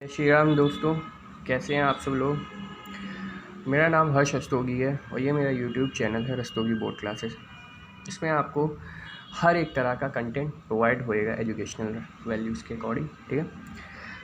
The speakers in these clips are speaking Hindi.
श्री राम दोस्तों, कैसे हैं आप सब लोग। मेरा नाम हर्ष रस्तोगी है और ये मेरा यूट्यूब चैनल है रस्तोगी बोर्ड क्लासेस। इसमें आपको हर एक तरह का कंटेंट प्रोवाइड होएगा एजुकेशनल वैल्यूज़ के अकॉर्डिंग, ठीक है।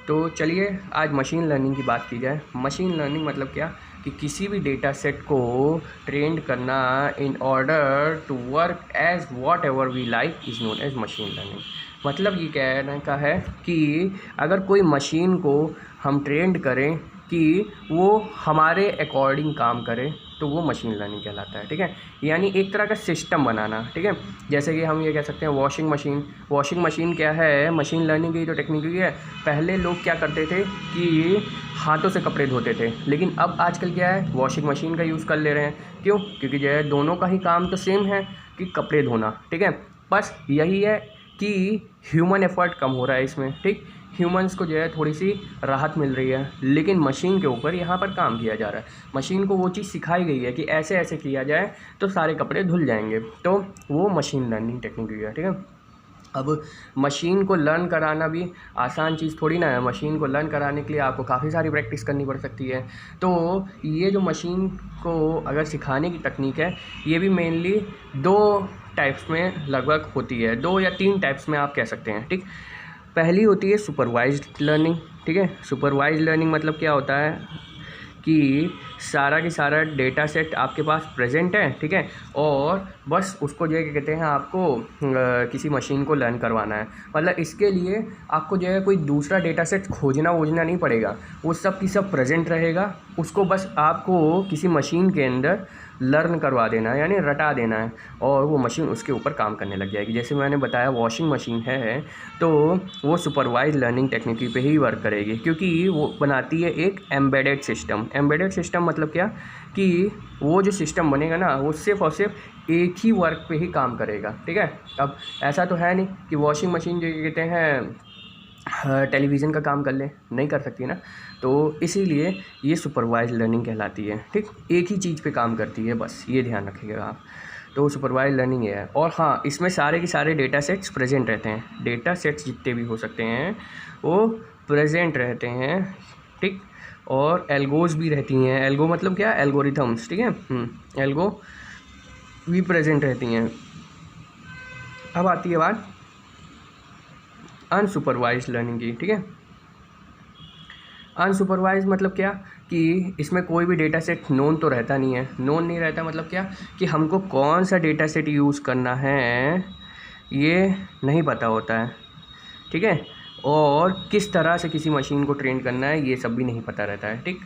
तो चलिए आज मशीन लर्निंग की बात की जाए। मशीन लर्निंग मतलब क्या कि किसी भी डेटा सेट को ट्रेंड करना in order to work as whatever we like is known as machine learning. मतलब ये कहने का है कि अगर कोई मशीन को हम ट्रेंड करें कि वो हमारे अकॉर्डिंग काम करे तो वो मशीन लर्निंग कहलाता है, ठीक है। यानी एक तरह का सिस्टम बनाना, ठीक है। जैसे कि हम ये कह सकते हैं वॉशिंग मशीन क्या है, मशीन लर्निंग की जो टेक्निक है। पहले लोग क्या करते थे कि हाथों से कपड़े धोते थे, लेकिन अब आजकल क्या है, वॉशिंग मशीन का यूज़ कर ले रहे हैं। क्यों? क्योंकि जो है दोनों का ही काम तो सेम है कि कपड़े धोना, ठीक है। बस यही है कि ह्यूमन एफर्ट कम हो रहा है इसमें, ठीक। ह्यूमंस को जो है थोड़ी सी राहत मिल रही है, लेकिन मशीन के ऊपर यहाँ पर काम किया जा रहा है। मशीन को वो चीज़ सिखाई गई है कि ऐसे ऐसे किया जाए तो सारे कपड़े धुल जाएंगे, तो वो मशीन लर्निंग टेक्निक है, ठीक है। अब मशीन को लर्न कराना भी आसान चीज़ थोड़ी ना है। मशीन को लर्न कराने के लिए आपको काफ़ी सारी प्रैक्टिस करनी पड़ सकती है। तो ये जो मशीन को अगर सिखाने की तकनीक है, ये भी मेनली 2 टाइप्स में लगभग होती है, 2 या 3 टाइप्स में आप कह सकते हैं, ठीक। पहली होती है सुपरवाइज्ड लर्निंग, ठीक है। सुपरवाइज्ड लर्निंग मतलब क्या होता है कि सारा की सारा डेटा सेट आपके पास प्रेजेंट है, ठीक है, और बस उसको जो है क्या कहते हैं, आपको किसी मशीन को लर्न करवाना है। मतलब इसके लिए आपको जो है कोई दूसरा डेटा सेट खोजना वोजना नहीं पड़ेगा, वो सब की सब प्रेजेंट रहेगा। उसको बस आपको किसी मशीन के अंदर लर्न करवा देना है, यानी रटा देना है, और वो मशीन उसके ऊपर काम करने लग जाएगी। जैसे मैंने बताया वॉशिंग मशीन है, तो वो सुपरवाइज लर्निंग टेक्निक पे ही वर्क करेगी, क्योंकि वो बनाती है एक एम्बेडेड सिस्टम। एम्बेडेड सिस्टम मतलब क्या कि वो जो सिस्टम बनेगा ना, वो सिर्फ और सिर्फ एक ही वर्क पे ही काम करेगा, ठीक है। अब ऐसा तो है नहीं कि वॉशिंग मशीन जो कहते हैं टेलीविज़न का काम कर ले, नहीं कर सकती ना। तो इसीलिए ये सुपरवाइज लर्निंग कहलाती है, ठीक। एक ही चीज़ पे काम करती है, बस ये ध्यान रखिएगा आप। तो सुपरवाइज लर्निंग ये है। और हाँ, इसमें सारे के सारे डेटा सेट्स प्रेजेंट रहते हैं। डेटा सेट्स जितने भी हो सकते हैं वो प्रेजेंट रहते हैं, ठीक। और एल्गोज़ भी रहती हैं। एल्गो मतलब क्या? एल्गोरिथम्स, ठीक है। एल्गो भी प्रेजेंट रहती हैं। अब आती है बात अनसुपरवाइज्ड लर्निंग की, ठीक है। अनसुपरवाइज मतलब क्या कि इसमें कोई भी डेटा सेट नोन तो रहता नहीं है। नोन नहीं रहता मतलब क्या कि हमको कौन सा डेटा सेट यूज़ करना है ये नहीं पता होता है, ठीक है। और किस तरह से किसी मशीन को ट्रेन करना है ये सब भी नहीं पता रहता है, ठीक।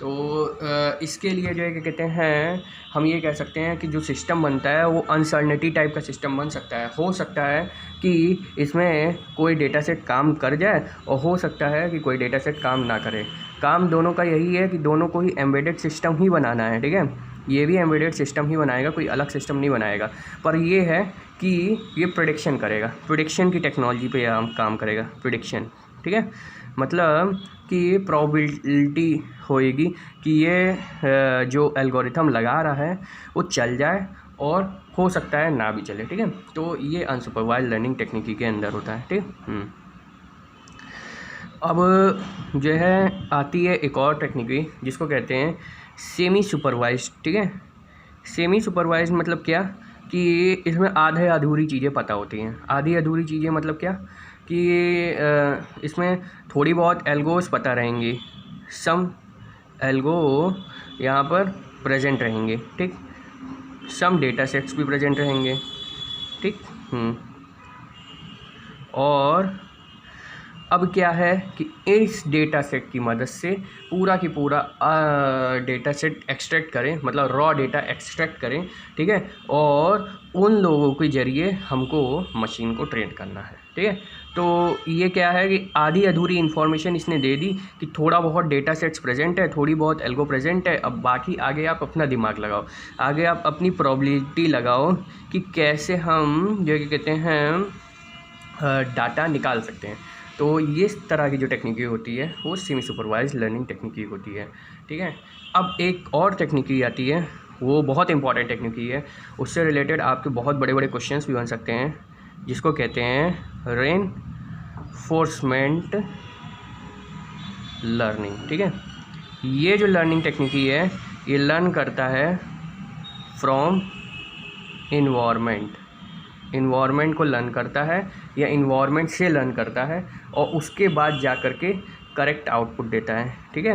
तो इसके लिए जो है क्या कहते हैं, हम ये कह सकते हैं कि जो सिस्टम बनता है वो अनसर्टेनिटी टाइप का सिस्टम बन सकता है। हो सकता है कि इसमें कोई डेटा सेट काम कर जाए और हो सकता है कि कोई डेटा सेट काम ना करे। काम दोनों का यही है कि दोनों को ही एम्बेडेड सिस्टम ही बनाना है, ठीक है। ये भी एम्बेडेड सिस्टम ही बनाएगा, कोई अलग सिस्टम नहीं बनाएगा। पर ये है कि ये प्रेडिक्शन करेगा, प्रेडिक्शन की टेक्नोलॉजी पे काम करेगा। प्रेडिक्शन, ठीक है, मतलब कि ये प्रोबेबिलिटी होएगी कि ये जो एल्गोरिथम लगा रहा है वो चल जाए, और हो सकता है ना भी चले, ठीक है। तो ये अनसुपरवाइज्ड लर्निंग टेक्निक के अंदर होता है, ठीक। अब जो है आती है एक और टेक्निक जिसको कहते हैं सेमी सुपरवाइज्ड, ठीक है। सेमी सुपरवाइज्ड मतलब क्या कि इसमें आधे अधूरी चीज़ें पता होती हैं। आधी अधूरी चीज़ें मतलब क्या कि इसमें थोड़ी बहुत एल्गोस पता रहेंगी, सम एल्गो यहाँ पर प्रेजेंट रहेंगे, ठीक। सम डेटा सेट्स भी प्रेजेंट रहेंगे, ठीक। और अब क्या है कि इस डेटा सेट की मदद से पूरा की पूरा डेटा सेट एक्सट्रैक्ट करें, मतलब रॉ डेटा एक्सट्रैक्ट करें, ठीक है। और उन लोगों के ज़रिए हमको मशीन को ट्रेन करना है, ठीक है। तो ये क्या है कि आधी अधूरी इन्फॉर्मेशन इसने दे दी कि थोड़ा बहुत डेटा सेट्स प्रेजेंट है, थोड़ी बहुत एल्गो प्रेजेंट है। अब बाकी आगे आप अपना दिमाग लगाओ, आगे आप अपनी प्रोबेबिलिटी लगाओ कि कैसे हम जो कहते हैं डाटा निकाल सकते हैं। तो ये इस तरह की जो टेक्निक होती है वो सेमी सुपरवाइज्ड लर्निंग टेक्निक होती है, ठीक है। अब एक और टेक्निक आती है, वो बहुत इंपॉर्टेंट टेक्निक है। उससे रिलेटेड आपके बहुत बड़े बड़े क्वेश्चंस भी बन सकते हैं, जिसको कहते हैं रेनफोर्समेंट लर्निंग, ठीक है। ये जो लर्निंग टेक्निक है ये लर्न करता है फ्रॉम इन्वायरमेंट को लर्न करता है या इन्वायरमेंट से लर्न करता है और उसके बाद जा कर के करेक्ट आउटपुट देता है, ठीक है।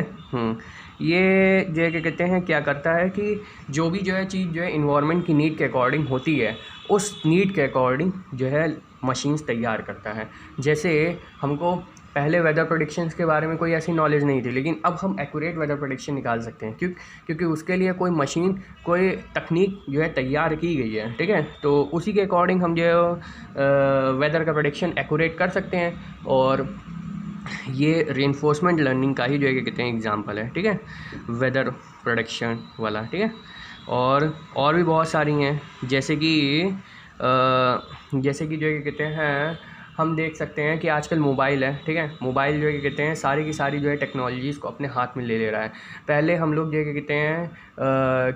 ये जो है क्या कहते हैं, क्या करता है कि जो भी जो है चीज़ जो है इन्वायरमेंट की नीड के अकॉर्डिंग होती है, उस नीड के अकॉर्डिंग जो है मशीन्स तैयार करता है। जैसे हमको पहले वेदर प्रेडिक्शंस के बारे में कोई ऐसी नॉलेज नहीं थी, लेकिन अब हम एक्यूरेट वेदर प्रेडिक्शन निकाल सकते हैं क्योंकि उसके लिए कोई मशीन, कोई तकनीक जो है तैयार की गई है, ठीक है। तो उसी के अकॉर्डिंग हम जो है वेदर का प्रेडिक्शन एक्यूरेट कर सकते हैं, और ये रीइंफोर्समेंट लर्निंग का ही जो है क्या कहते हैं एग्जांपल है, ठीक है, वेदर प्रेडिक्शन वाला, ठीक है। और भी बहुत सारी हैं, जैसे कि जो है क्या कहते हैं, हम देख सकते हैं कि आजकल मोबाइल है, ठीक है। मोबाइल जो है क्या कहते हैं सारी की सारी जो है टेक्नोलॉजीज़ को अपने हाथ में ले रहा है। पहले हम लोग जो है क्या कहते हैं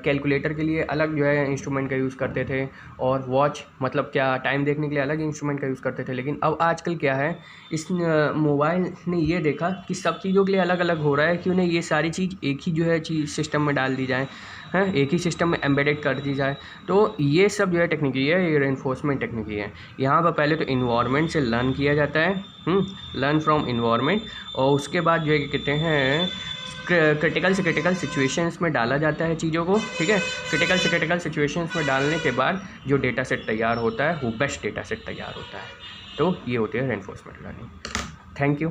कैलकुलेटर के लिए अलग जो है इंस्ट्रूमेंट का यूज़ करते थे, और वॉच मतलब क्या टाइम देखने के लिए अलग इंस्ट्रूमेंट का यूज़ करते थे। लेकिन अब आजकल क्या है, इस मोबाइल ने ये देखा कि सब चीज़ों के लिए अलग अलग हो रहा है कि उन्हें ये सारी चीज़ एक ही जो है चीज़ सिस्टम में डाल दी जाए, हैं, एक ही सिस्टम में एम्बेडेड कर दी जाए। तो ये सब जो है टेक्निक है, ये रेनफोर्समेंट टेक्निक है। यहाँ पर पहले तो इन्वायरमेंट से लर्न किया जाता है, लर्न फ्रॉम इन्वायरमेंट, और उसके बाद जो है क्या कहते हैं क्रिटिकल से क्रिटिकल सिचुएशंस में डाला जाता है चीज़ों को, ठीक है। क्रिटिकल से क्रिटिकल सिचुएशंस में डालने के बाद जो डेटा सेट तैयार होता है वो बेस्ट डेटा सेट तैयार होता है। तो ये होती है रेनफोर्समेंट लर्निंग। Thank you.